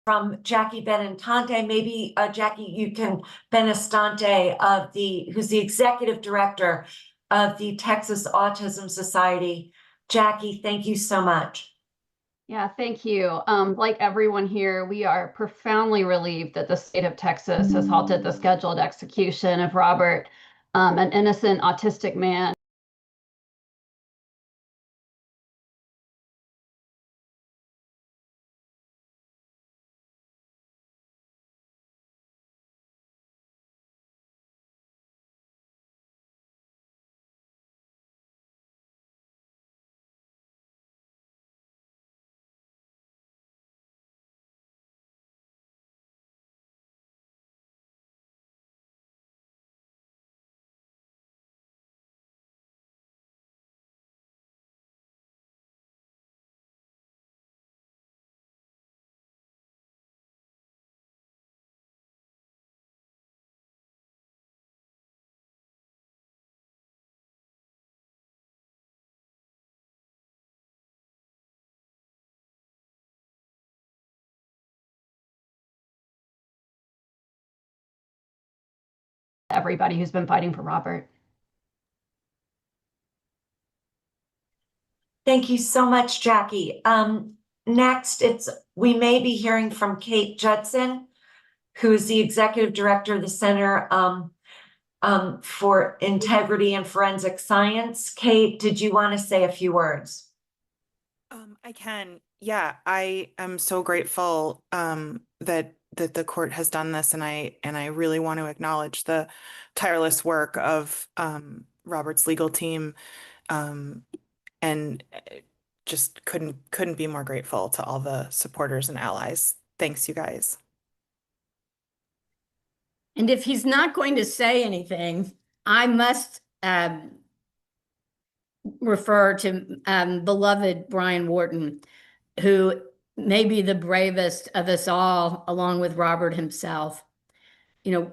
From Jackie Benestante, maybe Jackie, you can Benestante who's the executive director of the Texas Autism Society. Jackie, thank you so much. Yeah, thank you. Like everyone here, we are profoundly relieved that the state of Texas has halted the scheduled execution of Robert, an innocent autistic man. Everybody who's been fighting for Robert. Thank you so much, Jackie. Next, we may be hearing from Kate Judson, who is the executive director of the Center for Integrity and Forensic Science. Kate, did you want to say a few words? I can. Yeah, I am so grateful that the court has done this, and I really want to acknowledge the tireless work of Robert's legal team, and just couldn't be more grateful to all the supporters and allies. Thanks, you guys. And if he's not going to say anything, I must refer to beloved Brian Wharton, who maybe the bravest of us all, along with Robert himself. You know,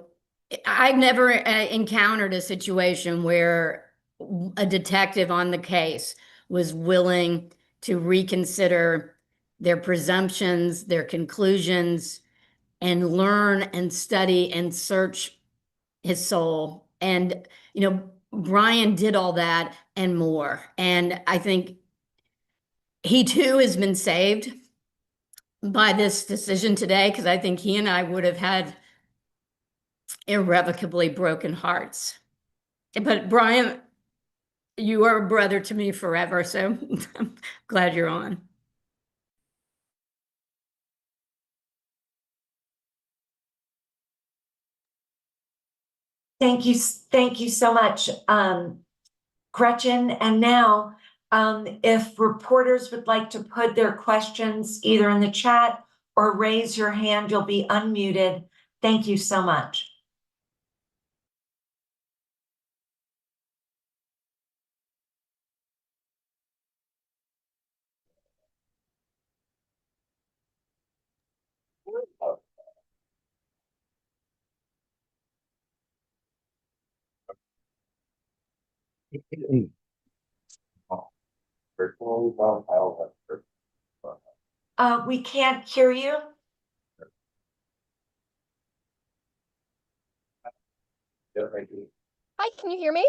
I've never encountered a situation where a detective on the case was willing to reconsider their presumptions, their conclusions, and learn and study and search his soul. And, you know, Brian did all that and more. And I think he too has been saved by this decision today, because I think he and I would have had irrevocably broken hearts. But Brian, you are a brother to me forever, so I'm glad you're on. Thank you so much, Gretchen. And now, if reporters would like to put their questions either in the chat or raise your hand, you'll be unmuted. Thank you so much. We can't hear you. Hi, can you hear me?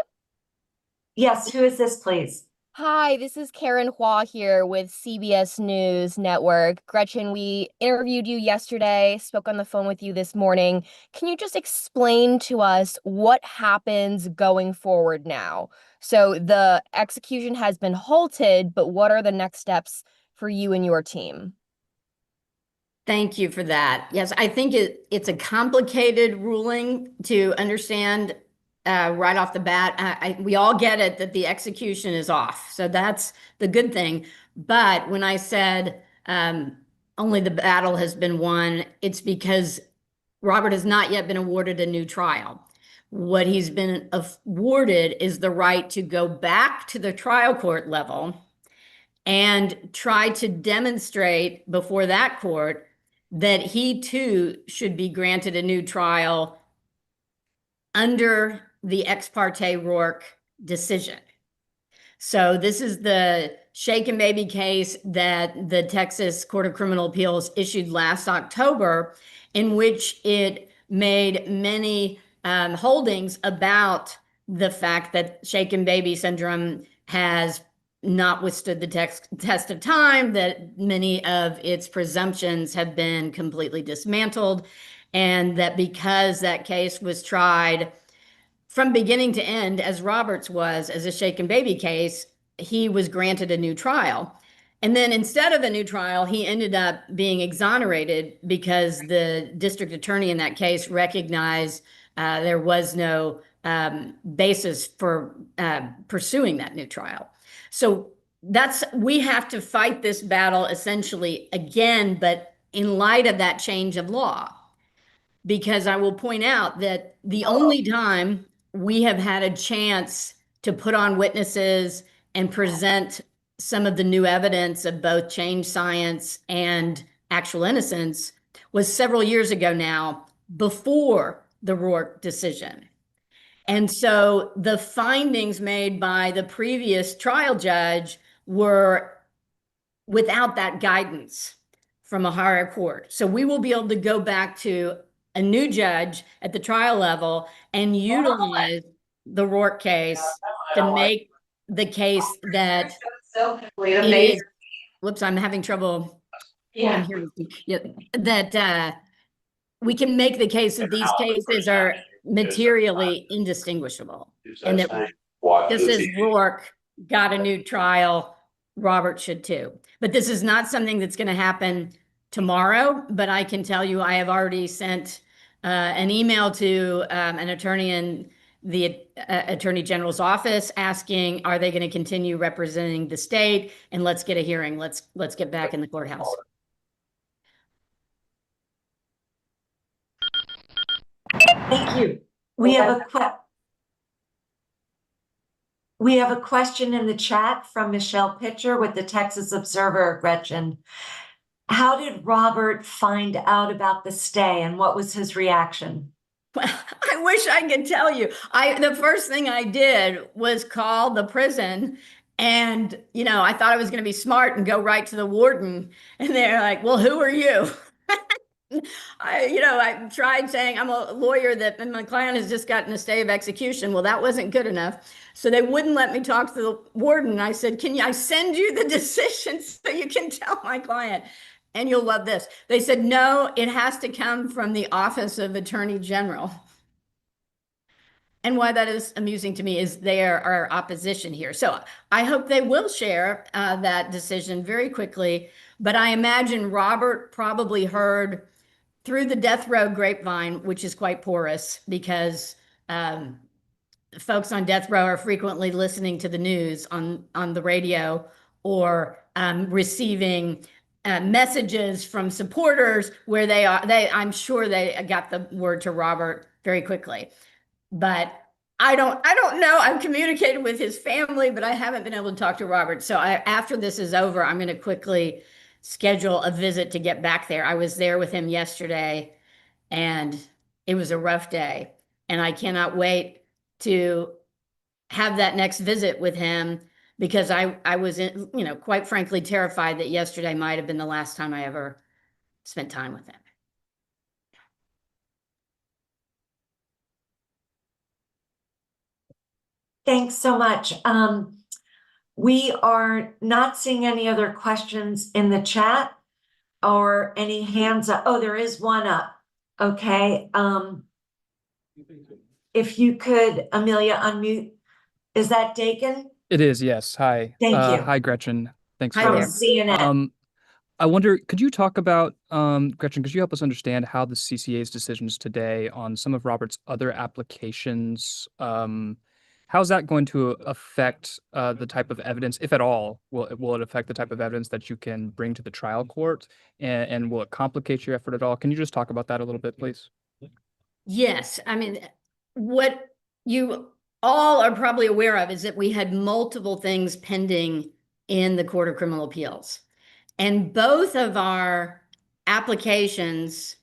Yes, who is this, please? Hi, this is Karen Hua here with CBS News Network. Gretchen, we interviewed you yesterday, spoke on the phone with you this morning. Can you just explain to us what happens going forward now? So the execution has been halted, but what are the next steps for you and your team? Thank you for that. Yes, I think it's a complicated ruling to understand right off the bat. We all get it that the execution is off. So that's the good thing. But when I said only the battle has been won, it's because Robert has not yet been awarded a new trial. What he's been awarded is the right to go back to the trial court level and try to demonstrate before that court that he too should be granted a new trial under the Ex Parte Roark decision. So this is the Shaken Baby case that the Texas Court of Criminal Appeals issued last October, in which it made many holdings about the fact that Shaken Baby syndrome has not withstood the test of time, that many of its presumptions have been completely dismantled, and that because that case was tried from beginning to end, as Roberts was, as a Shaken Baby case, he was granted a new trial. And then instead of a new trial, he ended up being exonerated because the district attorney in that case recognized there was no basis for pursuing that new trial. So we have to fight this battle essentially again, but in light of that change of law. Because I will point out that the only time we have had a chance to put on witnesses and present some of the new evidence of both change science and actual innocence was several years ago now, before the Roark decision. And so the findings made by the previous trial judge were without that guidance from a higher court. So we will be able to go back to a new judge at the trial level and utilize the Roark case to make the case that it is, whoops, I'm having trouble. Yeah. That we can make the case that these cases are materially indistinguishable, and that just as Roark got a new trial, Robert should too. But this is not something that's going to happen tomorrow, but I can tell you I have already sent an email to an attorney in the Attorney General's office asking, are they going to continue representing the state? And let's get a hearing. Let's get back in the courthouse. Thank you. We have a question in the chat from Michelle Pitcher with the Texas Observer, Gretchen. how did Robert find out about the stay and what was his reaction? Well, I wish I could tell you. The first thing I did was call the prison, and I thought I was going to be smart and go right to the warden, and they're like, "Well, who are you?" I tried saying I'm a lawyer and my client has just gotten a stay of execution. Well, that wasn't good enough. So they wouldn't let me talk to the warden. I said, "Can I send you the decision so you can tell my client?" And you'll love this. They said, "No, it has to come from the Office of Attorney General." And why that is amusing to me is they are our opposition here. So I hope they will share that decision very quickly. But I imagine Robert probably heard through the death row grapevine, which is quite porous because folks on death row are frequently listening to the news on the radio or receiving messages from supporters where I'm sure they got the word to Robert very quickly. But I don't know. I've communicated with his family, but I haven't been able to talk to Robert. So after this is over, I'm going to quickly schedule a visit to get back there. I was there with him yesterday, and it was a rough day. And I cannot wait to have that next visit with him because I was, quite frankly, terrified that yesterday might have been the last time I ever spent time with him. Thanks so much. We are not seeing any other questions in the chat or any hands up. Oh, there is one up. Okay. If you could, Amelia, unmute. Is that Dakin? It is, yes. Hi. Thank you. Hi, Gretchen. Thanks Hi From there. CNN. I wonder, could you talk about, Gretchen, could you help us understand how the CCA's decisions today on some of Robert's other applications, how's that going to affect the type of evidence, if at all, will it affect the type of evidence that you can bring to the trial court? And will it complicate your effort at all? Can you just talk about that a little bit, please? Yes. I mean, what you all are probably aware of is that we had multiple things pending in the Court of Criminal Appeals. And both of our applications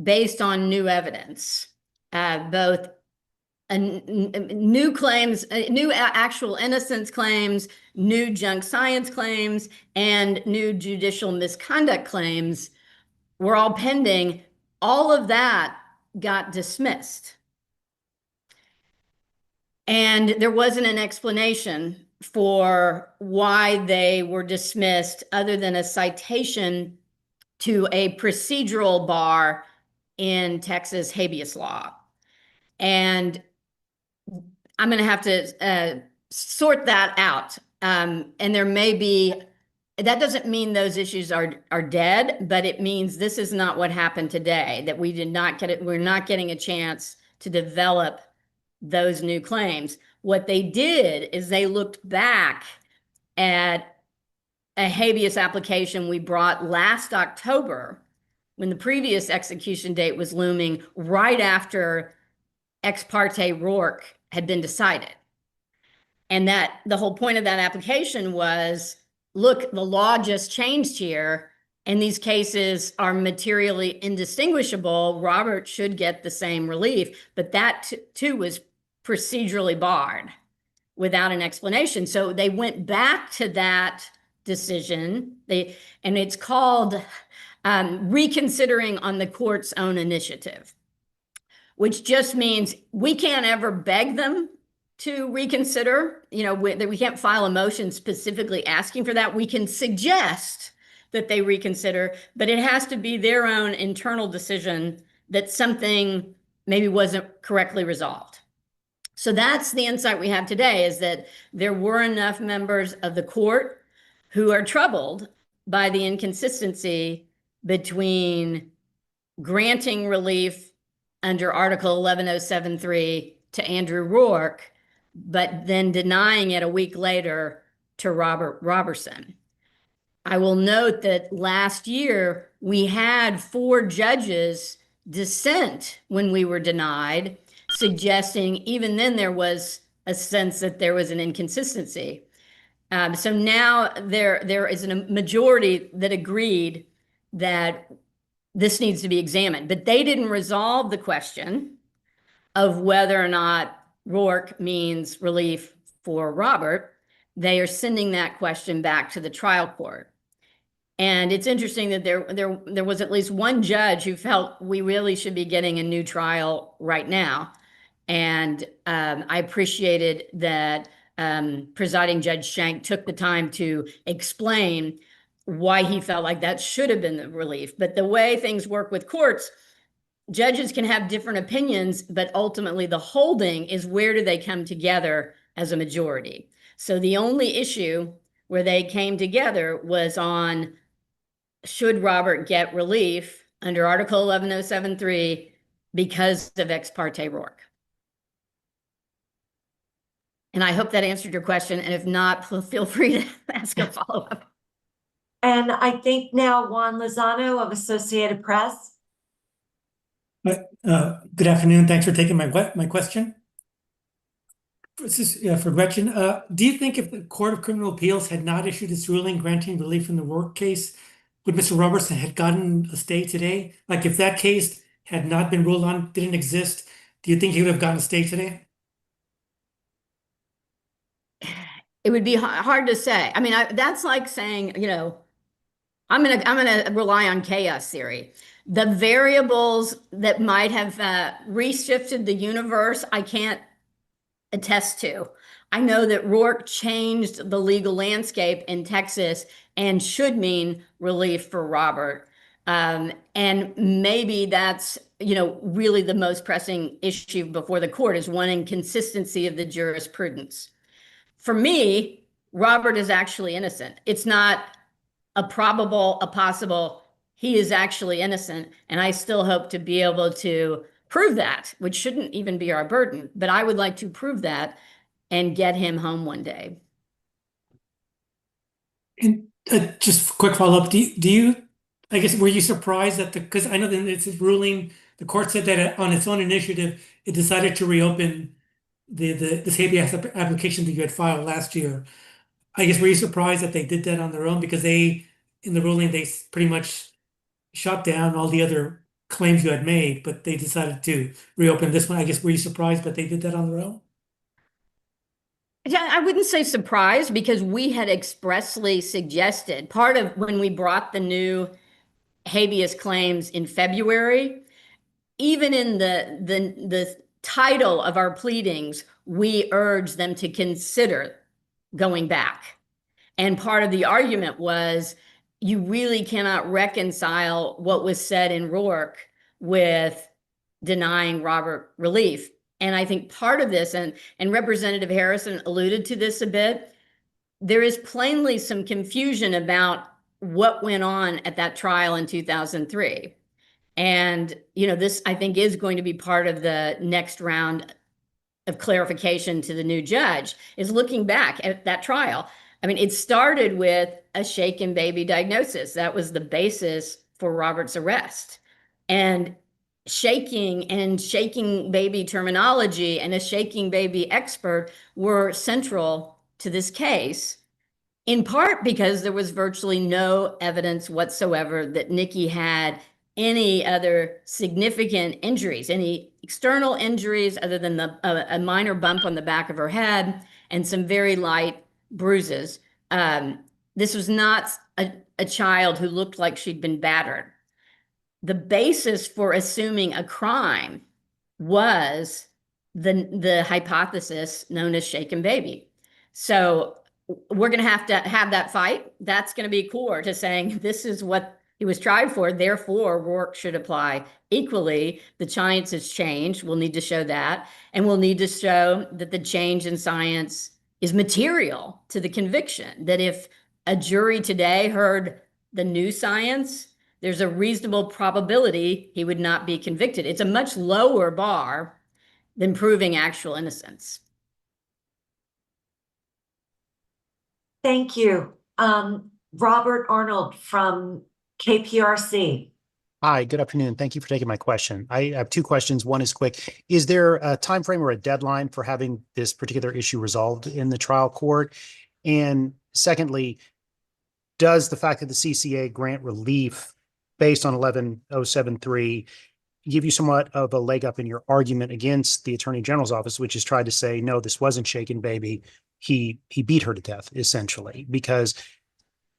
based on new evidence, both new claims, new actual innocence claims, new junk science claims, and new judicial misconduct claims were all pending. All of that got dismissed. And there wasn't an explanation for why they were dismissed other than a citation to a procedural bar in Texas habeas law. And I'm going to have to sort that out. And there may be, that doesn't mean those issues are dead, but it means this is not what happened today, that we did not get it. We're not getting a chance to develop those new claims. What they did is they looked back at a habeas application we brought last October when the previous execution date was looming right after Ex Parte Roark had been decided. And that the whole point of that application was, look, the law just changed here and these cases are materially indistinguishable. Robert should get the same relief, but that too was procedurally barred without an explanation. So they went back to that decision. And it's called reconsidering on the court's own initiative, which just means we can't ever beg them to reconsider. We can't file a motion specifically asking for that. We can suggest that they reconsider, but it has to be their own internal decision that something maybe wasn't correctly resolved. So that's the insight we have today, is that there were enough members of the court who are troubled by the inconsistency between granting relief under Article 11073 to Andrew Roark, but then denying it a week later to Robert Roberson. I will note that last year we had 4 judges dissent when we were denied, suggesting even then there was a sense that there was an inconsistency. So now there is a majority that agreed that this needs to be examined. But they didn't resolve the question of whether or not Roark means relief for Robert. They are sending that question back to the trial court. And it's interesting that there was at least one judge who felt we really should be getting a new trial right now. And I appreciated that presiding Judge Shank took the time to explain why he felt like that should have been the relief. But the way things work with courts, judges can have different opinions, but ultimately the holding is where do they come together as a majority. So the only issue where they came together was on should Robert get relief under Article 11073 because of Ex Parte Roark. And I hope that answered your question. And if not, feel free to ask a follow-up. And I think now Juan Lozano of Associated Press. Good afternoon. Thanks for taking my question. This is for Gretchen. Do you think if the Court of Criminal Appeals had not issued its ruling granting relief in the Roark case, would Mr. Roberson have gotten a stay today? Like if that case had not been ruled on, didn't exist, do you think he would have gotten a stay today? It would be hard to say. I mean, that's like saying, you know, I'm gonna rely on chaos theory. The variables that might have reshifted the universe, I can't attest to. I know that Roark changed the legal landscape in Texas and should mean relief for Robert. And maybe that's, you know, really the most pressing issue before the court is one inconsistency of the jurisprudence. For me, Robert is actually innocent. It's not a probable, a possible, he is actually innocent. And I still hope to be able to prove that, which shouldn't even be our burden. But I would like to prove that and get him home one day. And just a quick follow-up, do you, I guess, were you surprised that because I know that it's ruling, the court said that on its own initiative, it decided to reopen this habeas application that you had filed last year. I guess, were you surprised that they did that on their own? Because they, in the ruling, they pretty much shut down all the other claims you had made, but they decided to reopen this one. I guess, were you surprised that they did that on their own? Yeah, I wouldn't say surprised because we had expressly suggested part of when we brought the new habeas claims in February, even in the title of our pleadings, we urged them to consider going back. And part of the argument was you really cannot reconcile what was said in Roark with denying Robert relief. And I think part of this, and Representative Harrison alluded to this a bit, there is plainly some confusion about what went on at that trial in 2003. And, you know, this, I think, is going to be part of the next round of clarification to the new judge, is looking back at that trial. I mean, it started with a shaken baby diagnosis. That was the basis for Robert's arrest. And shaking baby terminology and a shaking baby expert were central to this case, in part because there was virtually no evidence whatsoever that Nikki had any other significant injuries, any external injuries other than a minor bump on the back of her head and some very light bruises. This was not a child who looked like she'd been battered. The basis for assuming a crime was the hypothesis known as shaken baby. So we're going to have that fight. That's going to be core to saying this is what he was tried for. Therefore, Roark should apply equally. The science has changed. We'll need to show that. And we'll need to show that the change in science is material to the conviction, that if a jury today heard the new science, there's a reasonable probability he would not be convicted. It's a much lower bar than proving actual innocence. Thank you. Robert Arnold from KPRC. Hi, good afternoon. Thank you for taking my question. I have two questions. One is quick. Is there a time frame or a deadline for having this particular issue resolved in the trial court? And secondly, does the fact that the CCA grant relief based on 11073 give you somewhat of a leg up in your argument against the Attorney General's office, which has tried to say, no, this wasn't shaken baby. He beat her to death, essentially, because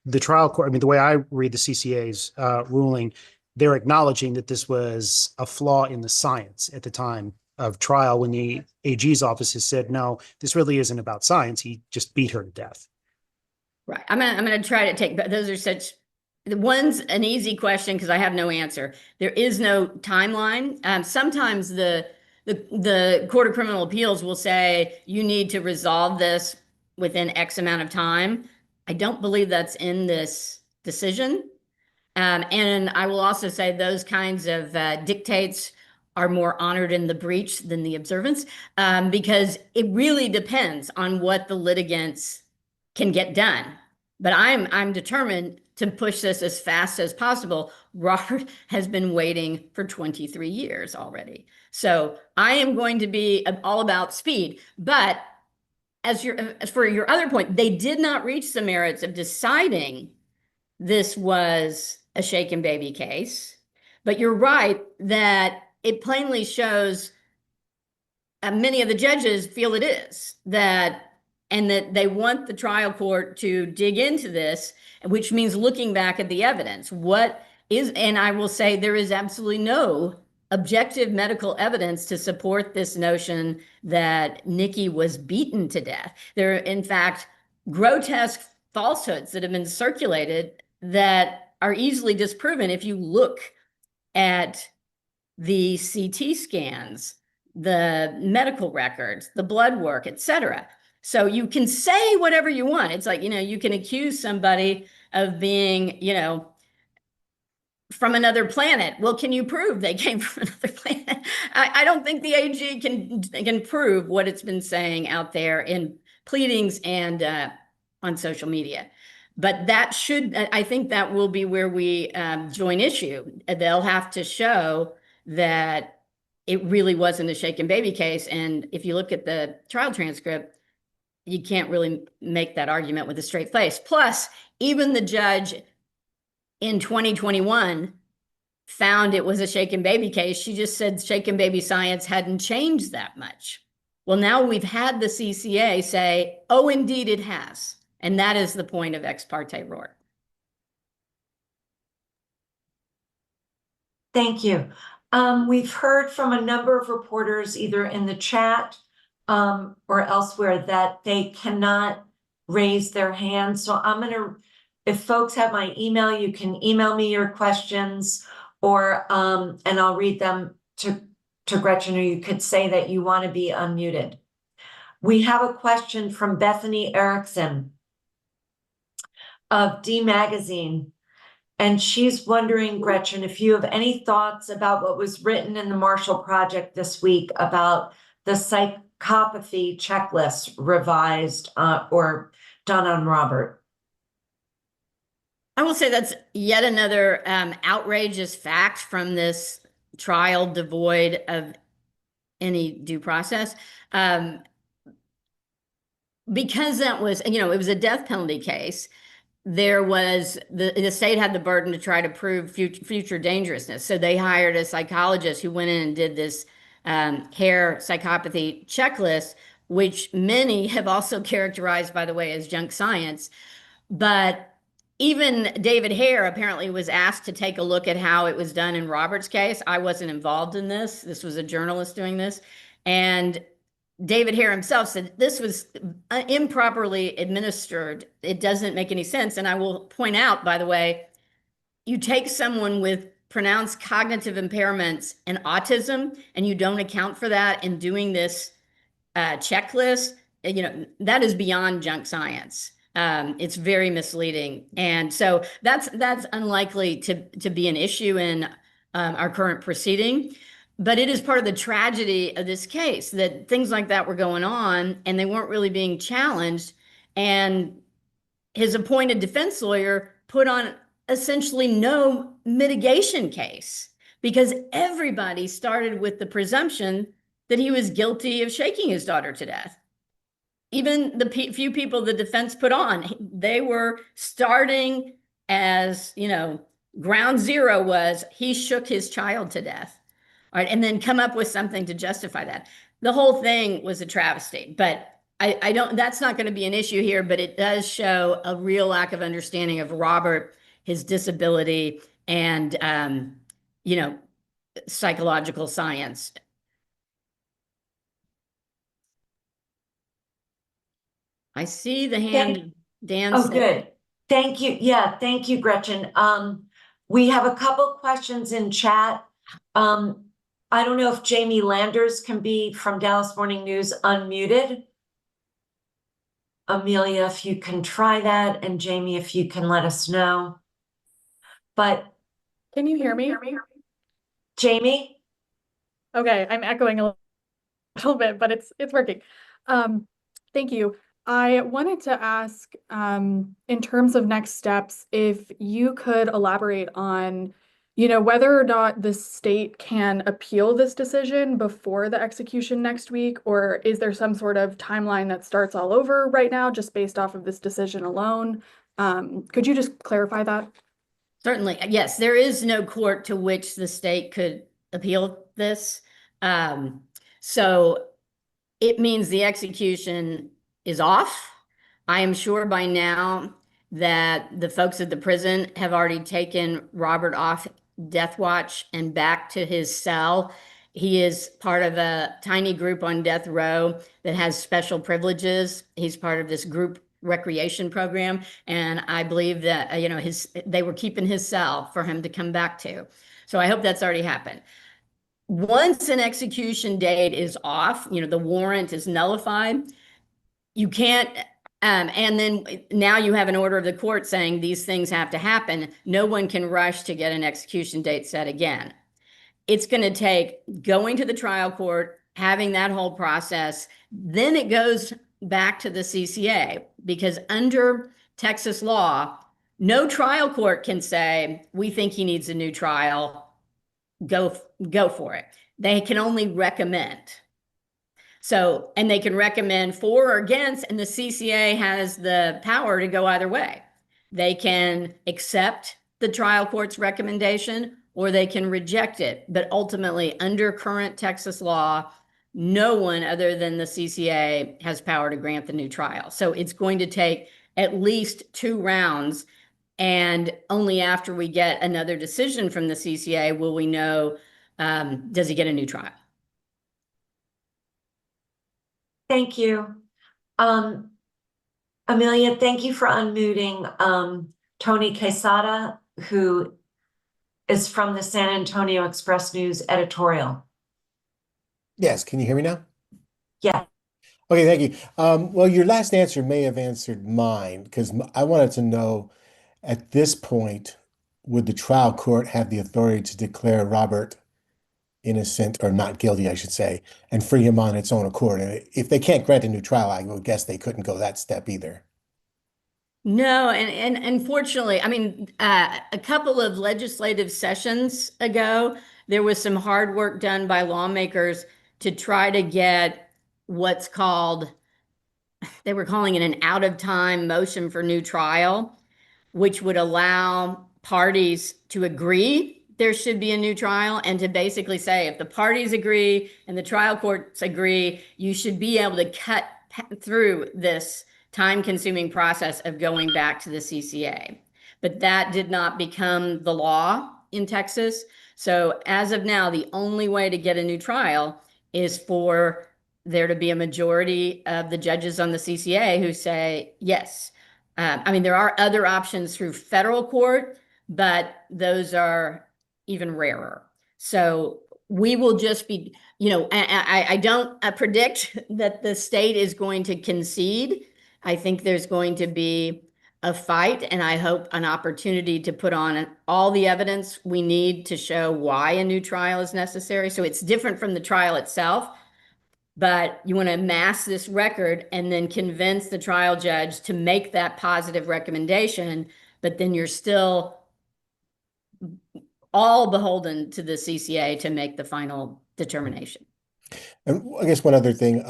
the trial court, I mean, the way I read the CCA's ruling, they're acknowledging that this was a flaw in the science at the time of trial when the AG's office has said, no, this really isn't about science. He just beat her to death. Right. I'm gonna try to take, but those are such, the one's an easy question because I have no answer. There is no timeline. Sometimes the Court of Criminal Appeals will say you need to resolve this within X amount of time. I don't believe that's in this decision. And I will also say those kinds of dictates are more honored in the breach than the observance, because it really depends on what the litigants can get done. But I'm determined to push this as fast as possible. Robert has been waiting for 23 years already. So I am going to be all about speed. But as for your other point, they did not reach the merits of deciding this was a shaken baby case. But you're right that it plainly shows many of the judges feel it is, and that they want the trial court to dig into this, which means looking back at the evidence. What is, and I will say there is absolutely no objective medical evidence to support this notion that Nikki was beaten to death. There are, in fact, grotesque falsehoods that have been circulated that are easily disproven if you look at the CT scans, the medical records, the blood work, etc. So you can say whatever you want. It's like, you can accuse somebody of being, from another planet. Well, can you prove they came from another planet? I don't think the AG can prove what it's been saying out there in pleadings and on social media. But I think that will be where we join issue. They'll have to show that it really wasn't a shaken baby case. And if you look at the trial transcript, you can't really make that argument with a straight face. Plus, even the judge in 2021 found it was a shaken baby case. She just said shaken baby science hadn't changed that much. Well, now we've had the CCA say, oh, indeed it has. And that is the point of Ex Parte Roark. Thank you. We've heard from a number of reporters, either in the chat or elsewhere, that they cannot raise their hands. So I'm going to, if folks have my email, you can email me your questions, or and I'll read them to Gretchen, or you could say that you want to be unmuted. We have a question from Bethany Erickson of D Magazine. And she's wondering, Gretchen, if you have any thoughts about what was written in the Marshall Project this week about the psychopathy checklist revised or done on Robert. I will say that's yet another outrageous fact from this trial devoid of any due process. Because that was, it was a death penalty case. There was the state had the burden to try to prove future dangerousness. So they hired a psychologist who went in and did this hair psychopathy checklist, which many have also characterized, by the way, as junk science. But even David Hare apparently was asked to take a look at how it was done in Robert's case. I wasn't involved in this. This was a journalist doing this. And David Hare himself said this was improperly administered. It doesn't make any sense. And I will point out, by the way, you take someone with pronounced cognitive impairments and autism, and you don't account for that in doing this checklist, that is beyond junk science. It's very misleading. And so that's unlikely to be an issue in our current proceeding. But it is part of the tragedy of this case that things like that were going on and they weren't really being challenged. And his appointed defense lawyer put on essentially no mitigation case because everybody started with the presumption that he was guilty of shaking his daughter to death. Even the few people the defense put on, they were starting as, Ground zero was he shook his child to death. All right, and then come up with something to justify that. The whole thing was a travesty, but I don't, that's not going to be an issue here, but it does show a real lack of understanding of Robert, his disability, and, you know, psychological science. I see the hand, Dan. Oh, good. Thank you. Yeah, thank you, Gretchen. We have a couple questions in chat. I don't know if Jamie Landers can be from Dallas Morning News unmuted. Amelia, if you can try that, and Jamie, if you can let us know. But Can you hear me? Jamie? Okay, I'm echoing a little bit, but it's working. Thank you. I wanted to ask, in terms of next steps, if you could elaborate on, whether or not the state can appeal this decision before the execution next week, or is there some sort of timeline that starts all over right now just based off of this decision alone? Could you just clarify that? Certainly, yes, there is no court to which the state could appeal this. So it means the execution is off. I am sure by now that the folks at the prison have already taken Robert off death watch and back to his cell. He is part of a tiny group on death row that has special privileges. He's part of this group recreation program, and I believe that they were keeping his cell for him to come back to. So I hope that's already happened. Once an execution date is off, the warrant is nullified, you can't, and then now you have an order of the court saying these things have to happen. No one can rush to get an execution date set again. It's going to take going to the trial court, having that whole process. Then it goes back to the CCA, because under Texas law, no trial court can say, we think he needs a new trial. Go for it. They can only recommend. So, and they can recommend for or against, and the CCA has the power to go either way. They can accept the trial court's recommendation or they can reject it. But ultimately, under current Texas law, no one other than the CCA has power to grant the new trial. So it's going to take at least 2 rounds. And only after we get another decision from the CCA will we know, does he get a new trial? Thank you. Amelia, thank you for unmuting Tony Quesada, who is from the San Antonio Express News editorial. Yes, can you hear me now? Yeah. Okay, thank you. Well, your last answer may have answered mine, because I wanted to know, at this point, would the trial court have the authority to declare Robert innocent, or not guilty, I should say, and free him on its own accord? And if they can't grant a new trial, I would guess they couldn't go that step either. No, and unfortunately, I mean, a couple of legislative sessions ago, there was some hard work done by lawmakers to try to get what's called, they were calling it an out-of-time motion for new trial, which would allow parties to agree there should be a new trial, and to basically say, if the parties agree and the trial courts agree, you should be able to cut through this time-consuming process of going back to the CCA. But that did not become the law in Texas. So as of now, the only way to get a new trial is for there to be a majority of the judges on the CCA who say yes. I mean, there are other options through federal court, but those are even rarer. So we will just be, I don't predict that the state is going to concede. I think there's going to be a fight, and I hope an opportunity to put on all the evidence we need to show why a new trial is necessary. So it's different from the trial itself, but you want to amass this record and then convince the trial judge to make that positive recommendation, but then you're still all beholden to the CCA to make the final determination. And I guess one other thing,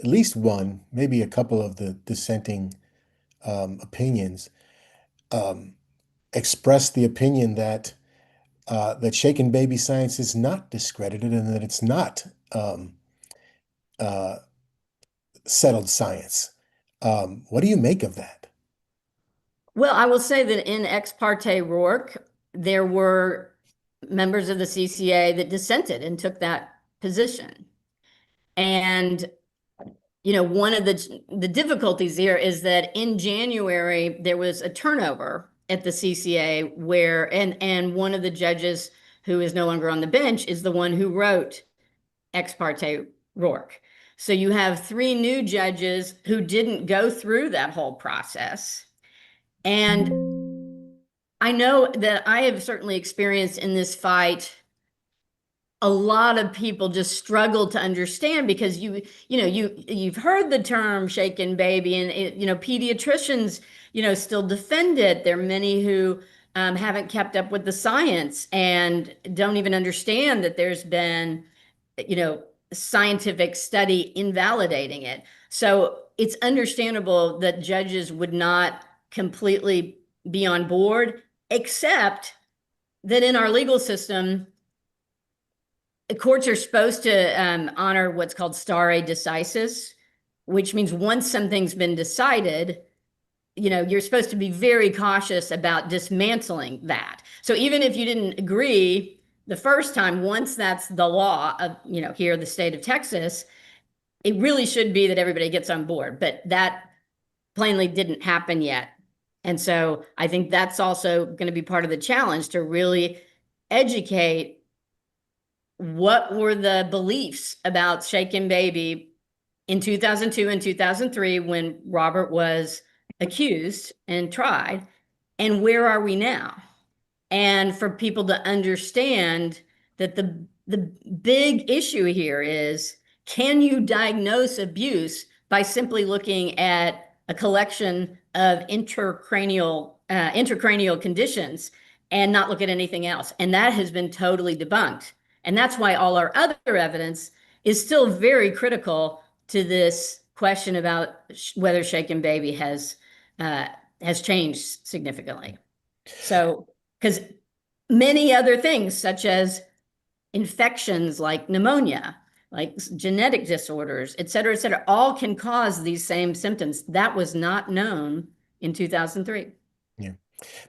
at least one, maybe a couple of the dissenting opinions expressed the opinion that that shaken baby science is not discredited and that it's not uh, settled science. What do you make of that? Well, I will say that in Ex Parte Roark, there were members of the CCA that dissented and took that position. And one of the difficulties here is that in January there was a turnover at the CCA where and one of the judges who is no longer on the bench is the one who wrote Ex Parte Roark. So you have 3 new judges who didn't go through that whole process. And I know that I have certainly experienced in this fight a lot of people just struggle to understand because you've heard the term shaken baby and pediatricians still defend it. There are many who haven't kept up with the science and don't even understand that there's been scientific study invalidating it. So it's understandable that judges would not completely be on board, except that in our legal system, courts are supposed to honor what's called stare decisis, which means once something's been decided, you're supposed to be very cautious about dismantling that. So even if you didn't agree the first time, once that's the law of, here in the state of Texas, it really should be that everybody gets on board. But that plainly didn't happen yet. And so I think that's also going to be part of the challenge to really educate what were the beliefs about shaken baby in 2002 and 2003 when Robert was accused and tried, and where are we now? And for people to understand that the big issue here is, can you diagnose abuse by simply looking at a collection of intracranial conditions and not look at anything else? And that has been totally debunked. And that's why all our other evidence is still very critical to this question about whether shaken baby has changed significantly. So, because many other things, such as infections like pneumonia, like genetic disorders, et cetera, all can cause these same symptoms. That was not known in 2003. Yeah,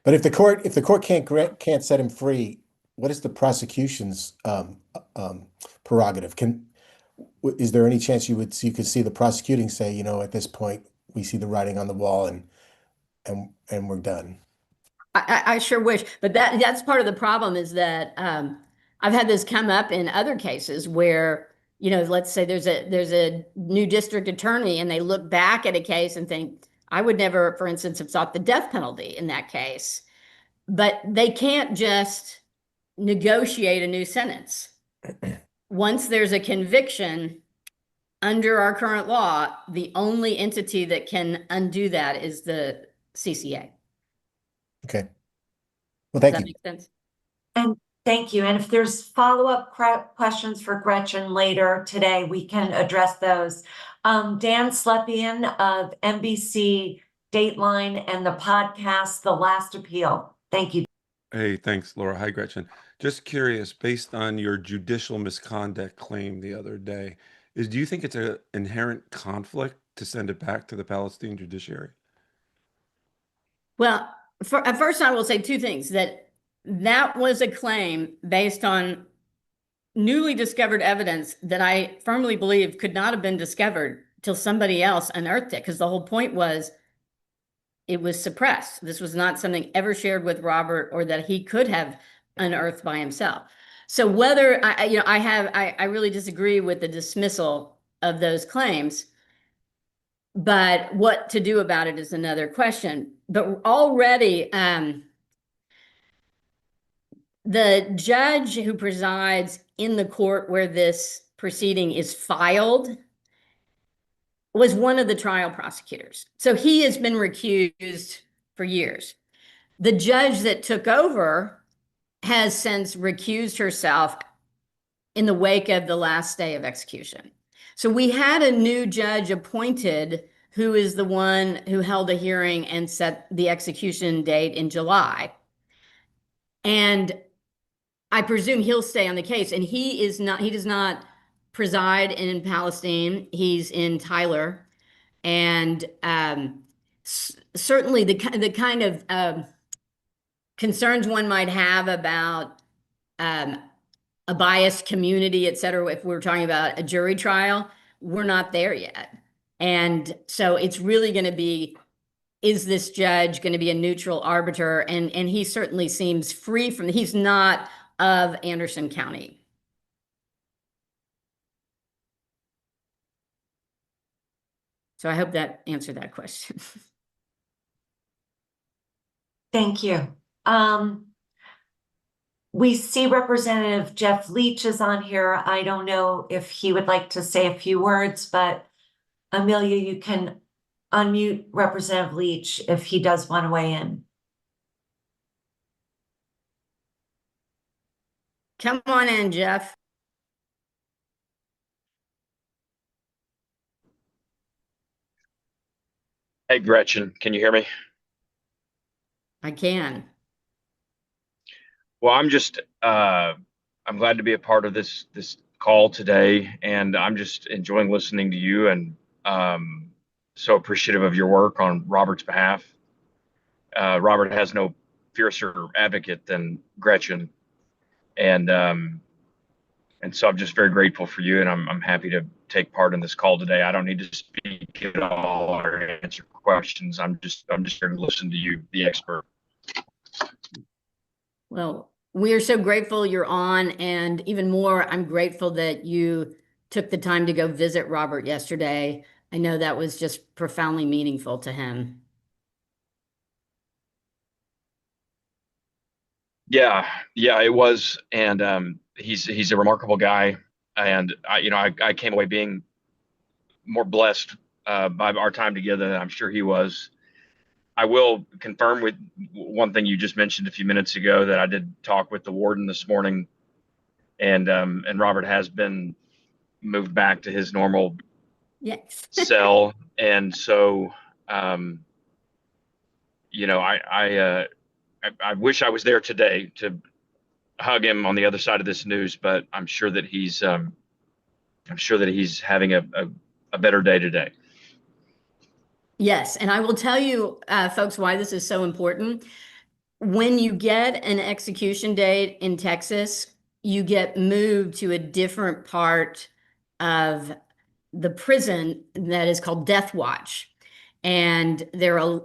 but if the court can't set him free, what is the prosecution's prerogative? Is there any chance you could see the prosecuting say, at this point we see the writing on the wall and we're done? I sure wish, but that's part of the problem is that I've had this come up in other cases where, let's say there's a new district attorney and they look back at a case and think, I would never, for instance, have sought the death penalty in that case, but they can't just negotiate a new sentence. Once there's a conviction under our current law, the only entity that can undo that is the CCA. Okay. Well, thank Does you. that make sense? And thank you. And if there's follow-up questions for Gretchen later today, we can address those. Dan Slepian of NBC Dateline and the podcast, The Last Appeal. Thank you. Hey, thanks, Laura. Hi, Gretchen. Just curious, based on your judicial misconduct claim the other day, do you think it's an inherent conflict to send it back to the Palestinian judiciary? Well, first I will say 2 things. That was a claim based on newly discovered evidence that I firmly believe could not have been discovered till somebody else unearthed it, because the whole point was it was suppressed. This was not something ever shared with Robert or that he could have unearthed by himself. So whether I really disagree with the dismissal of those claims, but what to do about it is another question. But already, the judge who presides in the court where this proceeding is filed was one of the trial prosecutors. So he has been recused for years. The judge that took over has since recused herself in the wake of the last day of execution. So we had a new judge appointed who is the one who held a hearing and set the execution date in July. And I presume he'll stay on the case, and he does not preside in Palestine. He's in Tyler. And certainly the kind of concerns one might have about a biased community, et cetera, if we're talking about a jury trial, we're not there yet. And so it's really going to be, is this judge going to be a neutral arbiter? And he certainly seems free from, he's not of Anderson County. So I hope that answered that question. Thank you. We see Representative Jeff Leach is on here. I don't know if he would like to say a few words, but Amelia, you can unmute Representative Leach if he does want to weigh in. Come on in, Jeff. Hey, Gretchen, can you hear me? I can. Well, I'm glad to be a part of this call today, and I'm just enjoying listening to you, and so appreciative of your work on Robert's behalf. Robert has no fiercer advocate than Gretchen, and so I'm just very grateful for you, and I'm happy to take part in this call today. I don't need to speak at all or answer questions. I'm just here to listen to you, the expert. Well, we are so grateful you're on, and even more, I'm grateful that you took the time to go visit Robert yesterday. I know that was just profoundly meaningful to him. Yeah, it was, and he's a remarkable guy, and I came away being more blessed by our time together than I'm sure he was. I will confirm with one thing you just mentioned a few minutes ago, that I did talk with the warden this morning, and Robert has been moved back to his normal Yes. cell, and so I wish I was there today to hug him on the other side of this news, but I'm sure that he's having a better day today. Yes, and I will tell you, folks, why this is so important. When you get an execution date in Texas, you get moved to a different part of the prison that is called Death Watch. And there are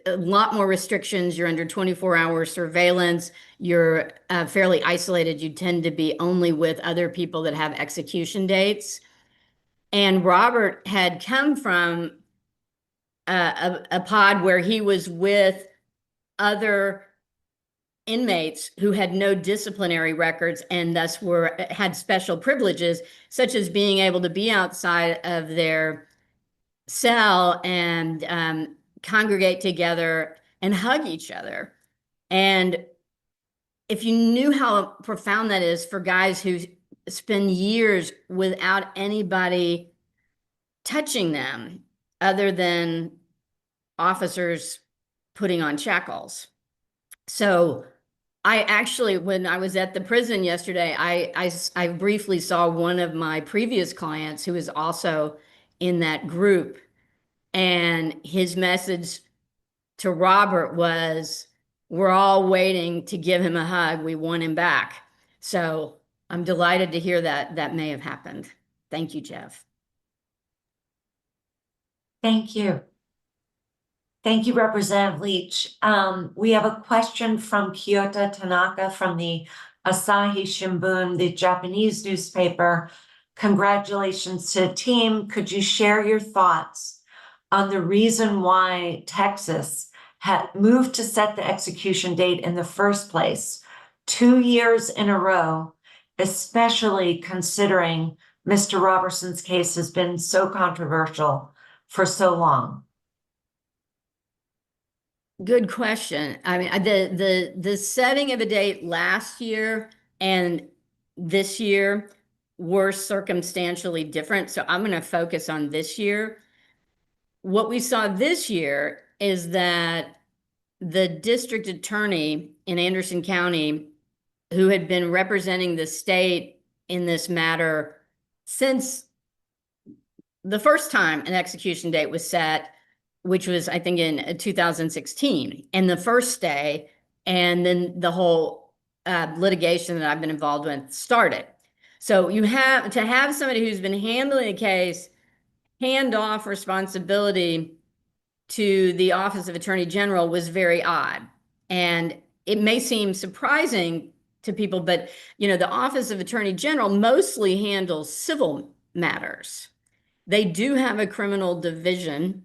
a lot more restrictions. You're under 24-hour surveillance. You're fairly isolated. You tend to be only with other people that have execution dates. And Robert had come from a pod where he was with other inmates who had no disciplinary records and thus had special privileges, such as being able to be outside of their cell and congregate together and hug each other. And if you knew how profound that is for guys who spend years without anybody touching them other than officers putting on shackles. So I actually, when I was at the prison yesterday, I briefly saw one of my previous clients who was also in that group. And his message to Robert was, we're all waiting to give him a hug. We want him back. So I'm delighted to hear that may have happened. Thank you, Jeff. Thank you. Thank you, Representative Leach. We have a question from Kyoto Tanaka from the Asahi Shimbun, the Japanese newspaper. Congratulations to the team. Could you share your thoughts on the reason why Texas had moved to set the execution date in the first place 2 years in a row, especially considering Mr. Roberson's case has been so controversial for so long? Good question. I mean, the setting of a date last year and this year were circumstantially different. So I'm going to focus on this year. What we saw this year is that the district attorney in Anderson County, who had been representing the state in this matter since the first time an execution date was set, which was, I think, in 2016, and the first day, and then the whole litigation that I've been involved with started. So you have to have somebody who's been handling a case hand off responsibility to the Office of Attorney General was very odd. And it may seem surprising to people, but the Office of Attorney General mostly handles civil matters. They do have a criminal division,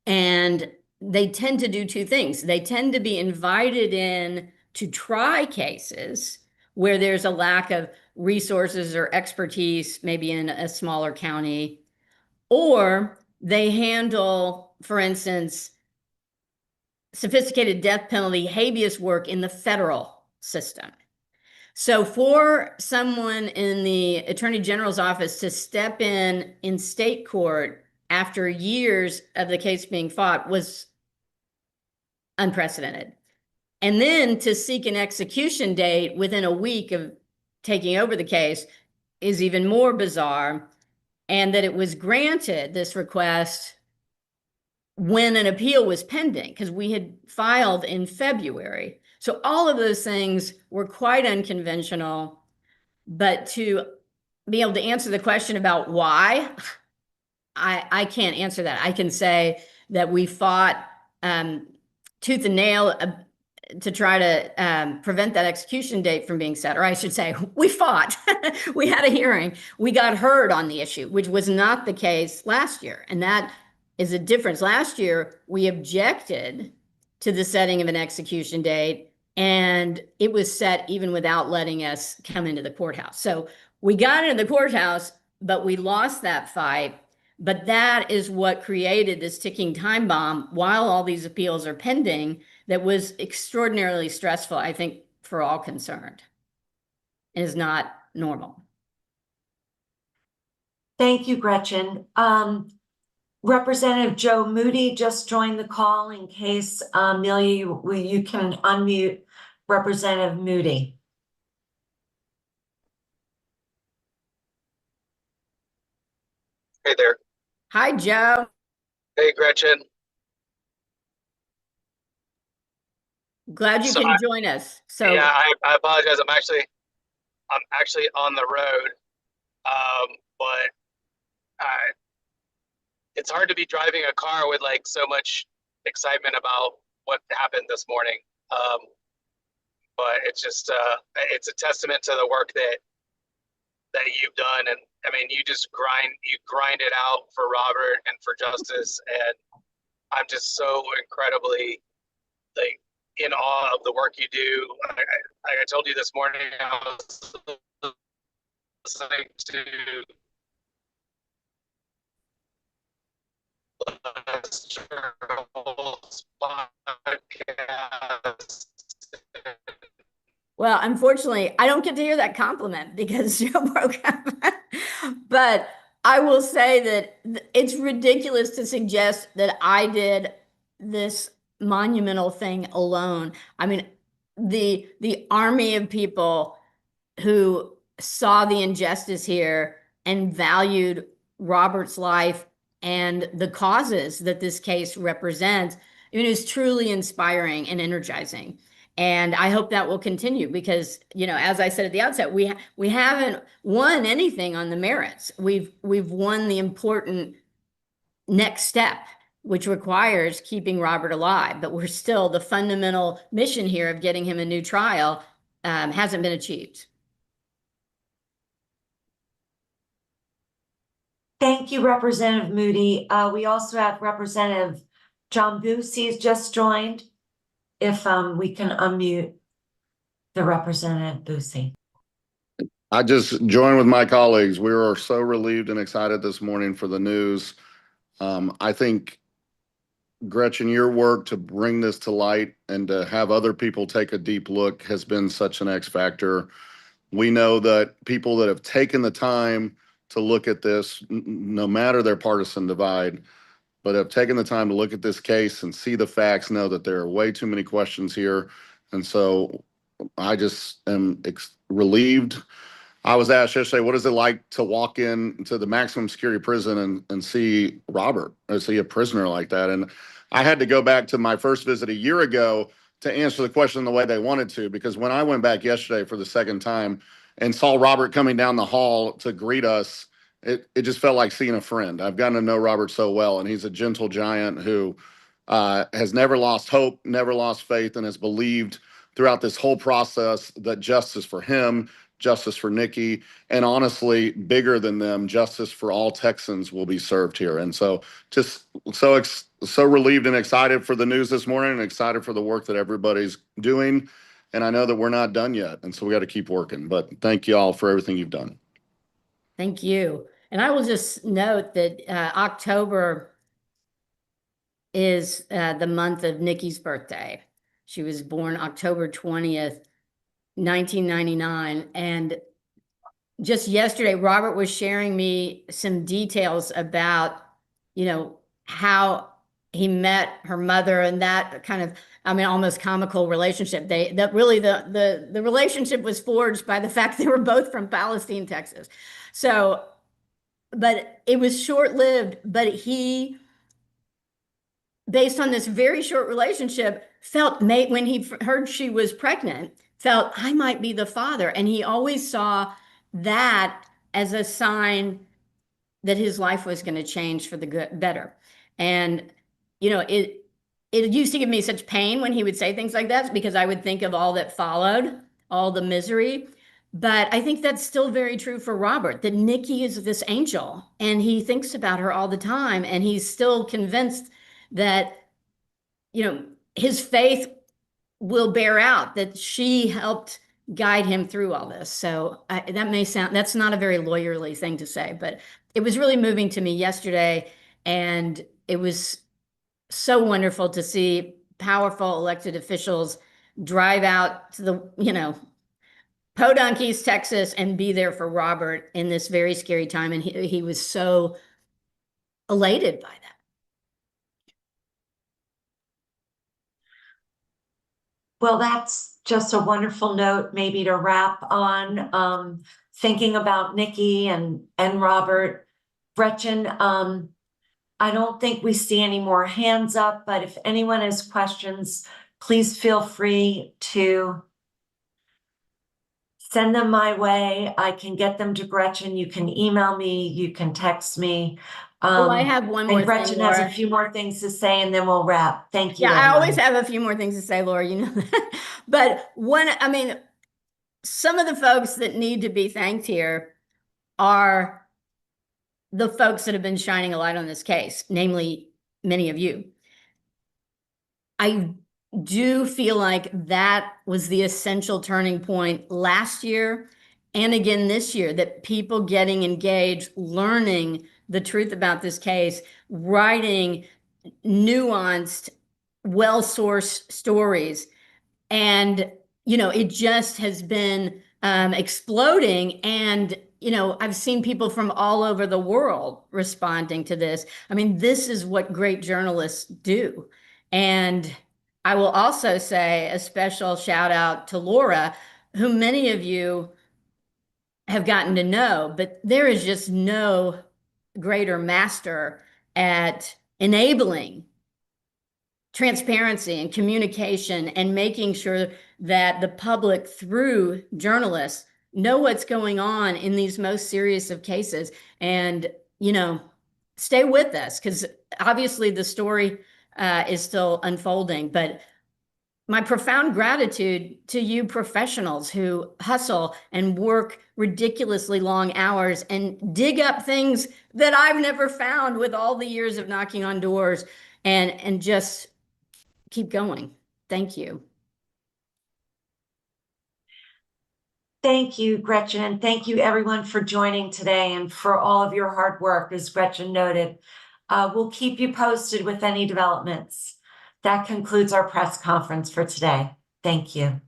and they tend to do two things. They tend to be invited in to try cases where there's a lack of resources or expertise, maybe in a smaller county, or they handle, for instance, sophisticated death penalty habeas work in the federal system. So for someone in the Attorney General's office to step in state court after years of the case being fought was unprecedented. And then to seek an execution date within a week of taking over the case is even more bizarre. And that it was granted, this request, when an appeal was pending, because we had filed in February. So all of those things were quite unconventional. But to be able to answer the question about why, I can't answer that. I can say that we fought tooth and nail to try to prevent that execution date from being set. Or I should say, we fought. We had a hearing. We got heard on the issue, which was not the case last year. And that is a difference. Last year, we objected to the setting of an execution date, and it was set even without letting us come into the courthouse. So we got into the courthouse, but we lost that fight. But that is what created this ticking time bomb while all these appeals are pending that was extraordinarily stressful, I think, for all concerned. It is not normal. Thank you, Gretchen. Representative Joe Moody just joined the call. In case, Amelia, you can unmute Representative Moody. Hey there. Hi, Joe. Hey, Gretchen. Glad you can join us. So yeah, I apologize. I'm actually on the road, but it's hard to be driving a car with like so much excitement about what happened this morning. But it's just it's a testament to the work that you've done, and I mean, you grind it out for Robert and for justice, and I'm just so incredibly like in awe of the work you do. I told you this morning, I was listening to podcast. Well, unfortunately, I don't get to hear that compliment because Joe broke up. But I will say that it's ridiculous to suggest that I did this monumental thing alone. I mean, the army of people who saw the injustice here and valued Robert's life and the causes that this case represents, it is truly inspiring and energizing. And I hope that will continue because, as I said at the outset, we haven't won anything on the merits. We've won the important next step, which requires keeping Robert alive. But we're still, the fundamental mission here of getting him a new trial hasn't been achieved. Thank you, Representative Moody. We also have Representative John Boosie has just joined. If we can unmute the Representative Boosie. I just joined with my colleagues. We were so relieved and excited this morning for the news. I think, Gretchen, your work to bring this to light and to have other people take a deep look has been such an X factor. We know that people that have taken the time to look at this, no matter their partisan divide, but have taken the time to look at this case and see the facts, know that there are way too many questions here. And so I just am relieved. I was asked yesterday, what is it like to walk into the maximum security prison and see Robert, or see a prisoner like that? And I had to go back to my first visit a year ago to answer the question the way they wanted to, because when I went back yesterday for the second time and saw Robert coming down the hall to greet us, it just felt like seeing a friend. I've gotten to know Robert so well, and he's a gentle giant who has never lost hope, never lost faith, and has believed throughout this whole process that justice for him, justice for Nikki, and honestly, bigger than them, justice for all Texans will be served here. And so just so relieved and excited for the news this morning, and excited for the work that everybody's doing. And I know that we're not done yet, and so we got to keep working. But thank you all for everything you've done. Thank you. And I will just note that October is the month of Nikki's birthday. She was born October 20th, 1999. And just yesterday, Robert was sharing me some details about, how he met her mother, and that kind of, almost comical relationship. The relationship was forged by the fact they were both from Palestine, Texas. So, but it was short-lived, but he, based on this very short relationship, felt, when he heard she was pregnant, felt, I might be the father. And he always saw that as a sign that his life was going to change for the better. And, it used to give me such pain when he would say things like that, because I would think of all that followed, all the misery. But I think that's still very true for Robert, that Nikki is this angel, and he thinks about her all the time. And he's still convinced that, his faith will bear out, that she helped guide him through all this. So that's not a very lawyerly thing to say, but it was really moving to me yesterday. And it was so wonderful to see powerful elected officials drive out to the, Podunk, East Texas, and be there for Robert in this very scary time. And he was so elated by that. Well, that's just a wonderful note, maybe to wrap on, thinking about Nikki and Robert. Gretchen, I don't think we see any more hands up, but if anyone has questions, please feel free to send them my way. I can get them to Gretchen. You can email me, you can text me. I have one more and Gretchen thing, has Laura. a few more things to say, and then we'll wrap. Thank you. Yeah, Emma. I always have a few more things to say, Laura, that. But some of the folks that need to be thanked here are the folks that have been shining a light on this case, namely many of you. I do feel like that was the essential turning point last year and again this year, that people getting engaged, learning the truth about this case, writing nuanced, well-sourced stories. And, it just has been exploding. And, I've seen people from all over the world responding to this. This is what great journalists do. And I will also say a special shout out to Laura, who many of you have gotten to know, but there is just no greater master at enabling transparency and communication and making sure that the public, through journalists, know what's going on in these most serious of cases. And, stay with us, because obviously the story is still unfolding. But my profound gratitude to you professionals who hustle and work ridiculously long hours and dig up things that I've never found with all the years of knocking on doors, and just keep going. Thank you. Thank you, Gretchen, and thank you everyone for joining today and for all of your hard work, as Gretchen noted. We'll keep you posted with any developments. That concludes our press conference for today. Thank you.